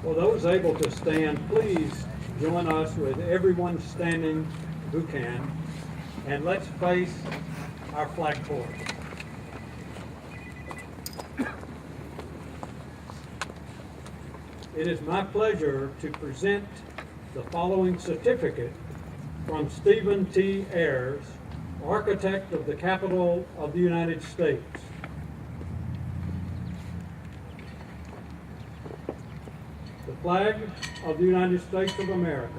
For those able to stand, please join us with everyone standing who can, and let's face our flagpole. It is my pleasure to present the following certificate from Stephen T. Ayers, architect of the Capitol of the United States. The flag of the United States of America.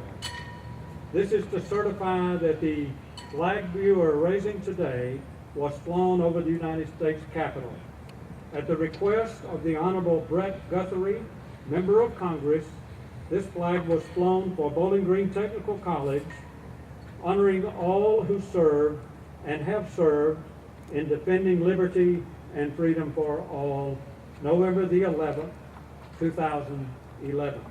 This is to certify that the flag you are raising today was flown over the United States Capitol. At the request of the Honorable Brett Guthrie, Member of Congress, this flag was flown for Bowling Green Technical College, honoring all who served and have served in defending liberty and freedom for all, November the 11th, 2011.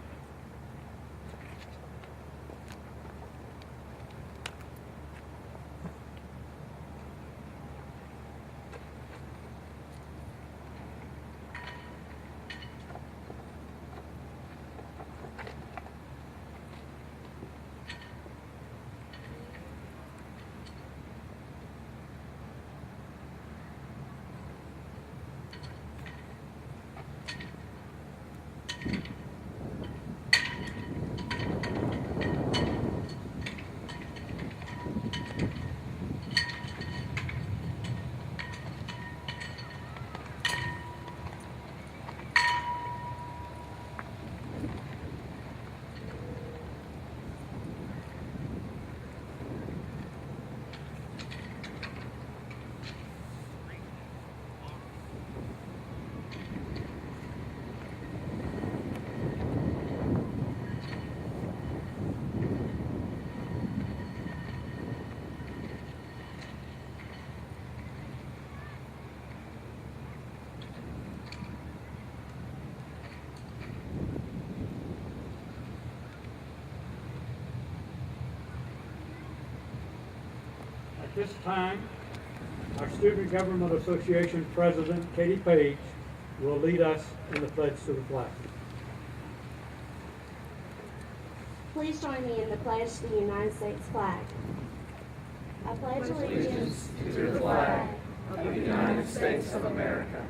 At this time, our Student Government Association President, Katie Page, will lead us in the pledge to the flag. Please join me in the pledge to the United States flag. I pledge allegiance to the flag of the United States of America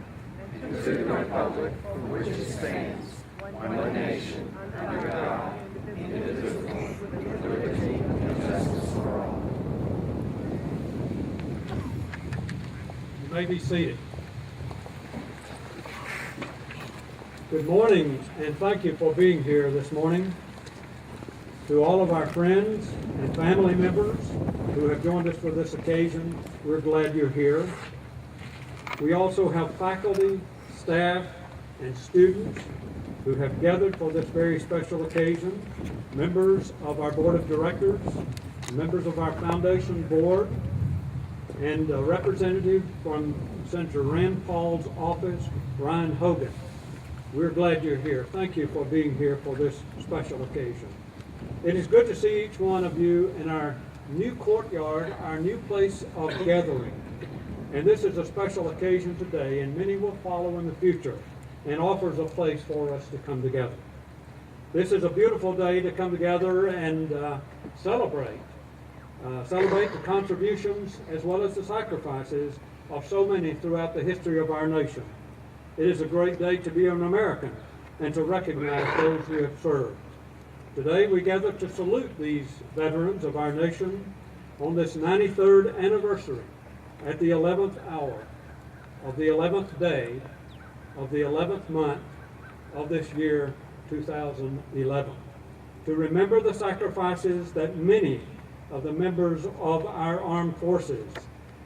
and to the republic for which it stands, one nation, under God, indivisible, with liberty and justice for all. You may be seated. Good morning, and thank you for being here this morning. To all of our friends and family members who have joined us for this occasion, we're glad you're here. We also have faculty, staff, and students who have gathered for this very special occasion, members of our board of directors, members of our foundation board, and a representative from Senator Rand Paul's office, Ryan Hogan. We're glad you're here. Thank you for being here for this special occasion. It is good to see each one of you in our new courtyard, our new place of gathering. And this is a special occasion today, and many will follow in the future, and offers a place for us to come together. This is a beautiful day to come together and celebrate the contributions as well as the sacrifices of so many throughout the history of our nation. It is a great day to be an American and to recognize those who have served. Today we gather to salute these veterans of our nation on this 93rd anniversary at the 11th hour of the 11th day of the 11th month of this year 2011. To remember the sacrifices that many of the members of our armed forces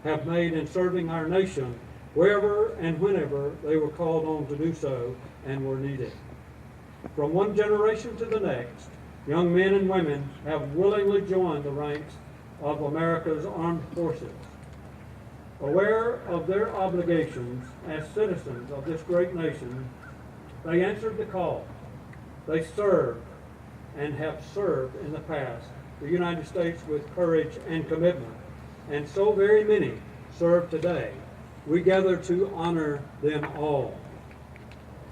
have made in serving our nation wherever and whenever they were called on to do so and were needed. From one generation to the next, young men and women have willingly joined the ranks of America's armed forces. Aware of their obligations as citizens of this great nation, they answered the call. They served and have served in the past the United States with courage and commitment, and so very many serve today. We gather to honor them all.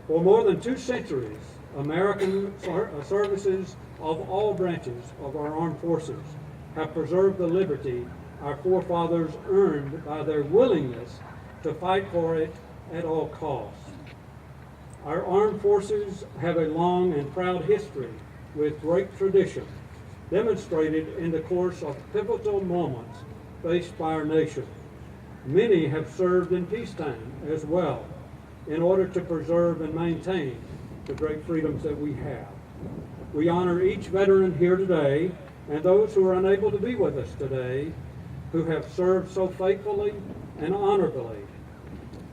For more than 2 centuries, American services of all branches of our armed forces have preserved the liberty our forefathers earned by their willingness to fight for it at all costs. Our armed forces have a long and proud history with great tradition, demonstrated in the course of pivotal moments faced by our nation. Many have served in peacetime as well, in order to preserve and maintain the great freedoms that we have. We honor each veteran here today and those who are unable to be with us today, who have served so faithfully and honorably.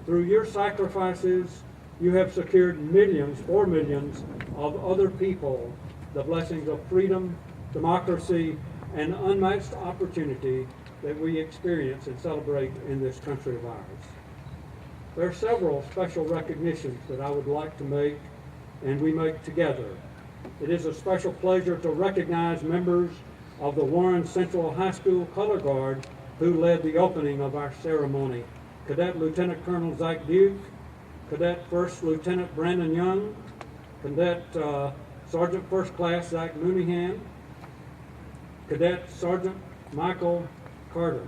Through your sacrifices, you have secured millions of other people the blessings of freedom, democracy, and unmatched opportunity that we experience and celebrate in this country of ours. There are several special recognitions that I would like to make, and we make together. It is a special pleasure to recognize members of the Warren Central High School Color Guard who led the opening of our ceremony. Cadet Lieutenant Colonel Zach Duke, Cadet First Lieutenant Brandon Young, Cadet Sergeant First Class Zach Mooneyham, Cadet Sergeant Michael Carter.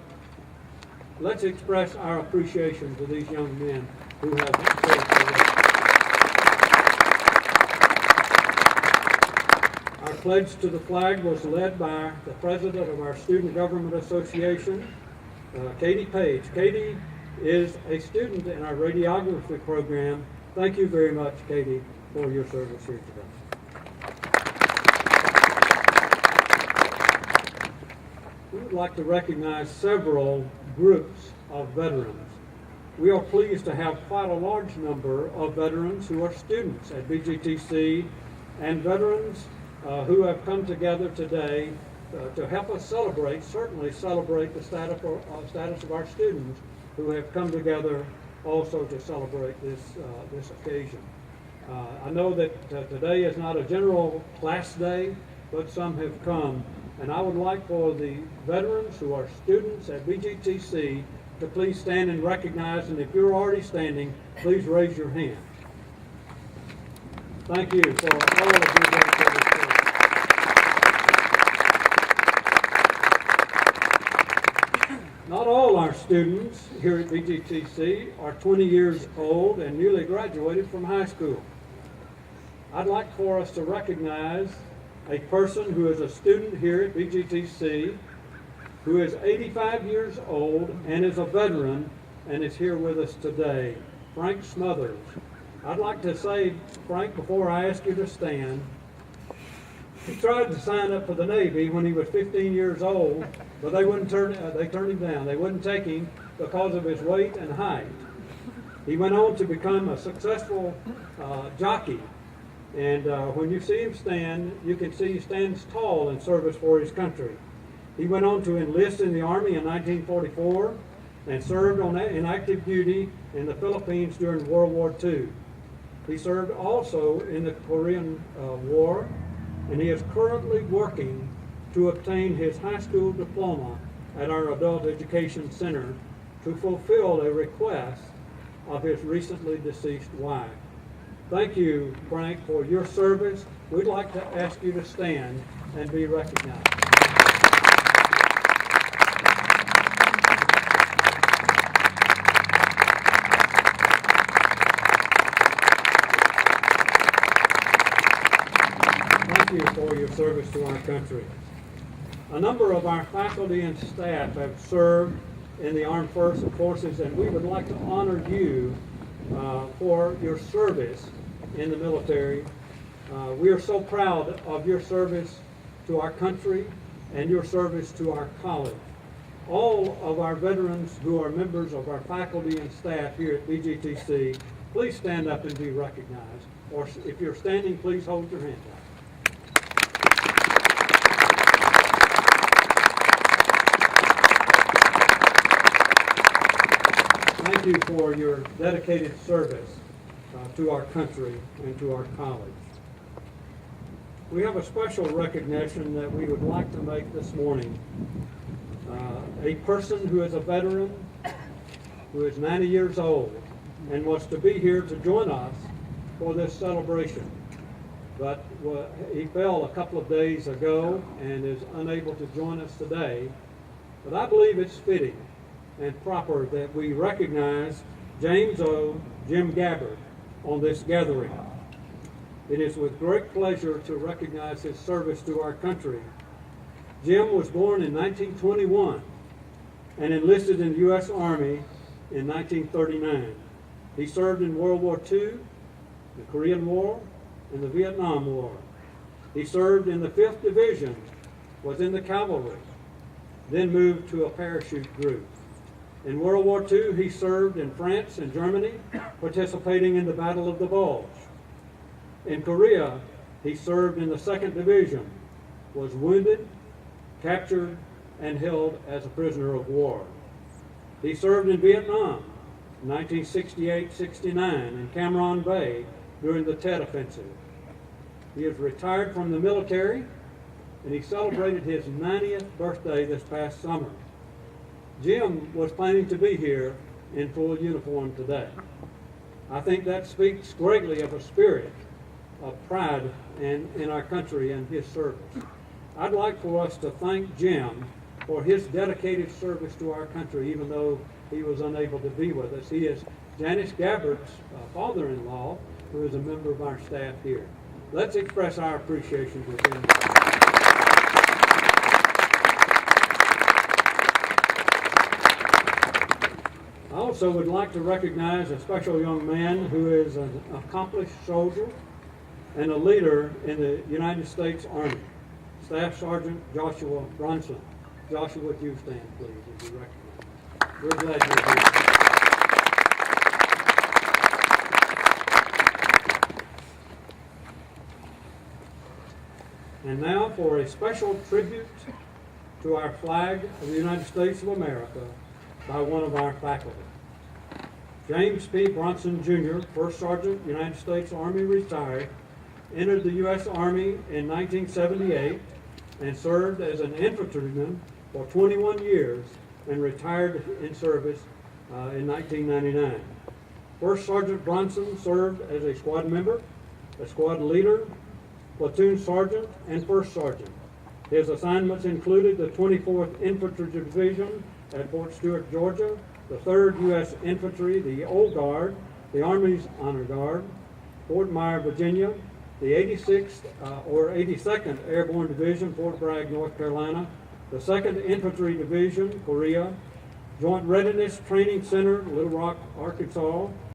Let's express our appreciation to these young men who have served for us. Our pledge to the flag was led by the president of our Student Government Association, Katie Page. Katie is a student in our radiography program. Thank you very much, Katie, for your service here today. We would like to recognize several groups of veterans. We are pleased to have quite a large number of veterans who are students at BGTC and veterans who have come together today to help us certainly celebrate the status of our students who have come together also to celebrate this occasion. I know that today is not a general class day, but some have come. And I would like for the veterans who are students at BGTC to please stand and recognize, and if you're already standing, please raise your hand. Thank you for all of your great service. Not all our students here at BGTC are 20 years old and newly graduated from high school. I'd like for us to recognize a person who is a student here at BGTC, who is 85 years old and is a veteran and is here with us today, Frank Smothers. I'd like to say, Frank, before I ask you to stand, he tried to sign up for the Navy when he was 15 years old, but they turned him down. They wouldn't take him because of his weight and height. He went on to become a successful jockey. And when you see him stand, you can see he stands tall in service for his country. He went on to enlist in the Army in 1944 and served in active duty in the Philippines during World War II. He served also in the Korean War, and he is currently working to obtain his high school diploma at our Adult Education Center to fulfill a request of his recently deceased wife. Thank you, Frank, for your service. We'd like to ask you to stand and be recognized. Thank you for your service to our country. A number of our faculty and staff have served in the armed forces, and we would like to honor you for your service in the military. We are so proud of your service to our country and your service to our college. All of our veterans who are members of our faculty and staff here at BGTC, please stand up and be recognized. Or if you're standing, please hold your hand out. Thank you for your dedicated service to our country and to our college. We have a special recognition that we would like to make this morning. A person who is a veteran, who is 90 years old, and wants to be here to join us for this celebration. but he fell a couple of days ago and is unable to join us today. But I believe it's fitting and proper that we recognize James O. Jim Gabbard on this gathering. It is with great pleasure to recognize his service to our country. Jim was born in 1921 and enlisted in the U.S. Army in 1939. He served in World War II, the Korean War, and the Vietnam War. He served in the 5th Division, was in the cavalry, then moved to a parachute group. In World War II, he served in France and Germany, participating in the Battle of the Bulge. In Korea, he served in the 2nd Division, was wounded, captured, and held as a prisoner of war. He served in Vietnam, 1968-69, in Cam Bay during the Tet Offensive. He is retired from the military, and he celebrated his 90th birthday this past summer. Jim was planning to be here in full uniform today. I think that speaks greatly of a spirit of pride in our country and his service. I'd like for us to thank Jim for his dedicated service to our country, even though he was unable to be with us. He is Janice Gabbard's father-in-law, who is a member of our staff here. Let's express our appreciation for him. I also would like to recognize a special young man who is an accomplished soldier and a leader in the United States Army, Staff Sergeant Joshua Bronson. Joshua, would you stand, please, as you recognize? We're glad you're here. And now for a special tribute to our flag of the United States of America by one of our faculty. James P. Bronson, Jr., First Sergeant, United States Army, retired, entered the U.S. Army in 1978 and served as an infantryman for 21 years and retired in service in 1999. First Sergeant Bronson served as a squad member, a squad leader, platoon sergeant, and first sergeant. His assignments included the 24th Infantry Division at Fort Stewart, Georgia, the 3rd U.S. Infantry, the Old Guard, the Army's Honor Guard, Fort Myer, Virginia, the 86th or 82nd Airborne Division, Fort Bragg, North Carolina, the 2nd Infantry Division, Korea, Joint Readiness Training Center, Little Rock, Arkansas,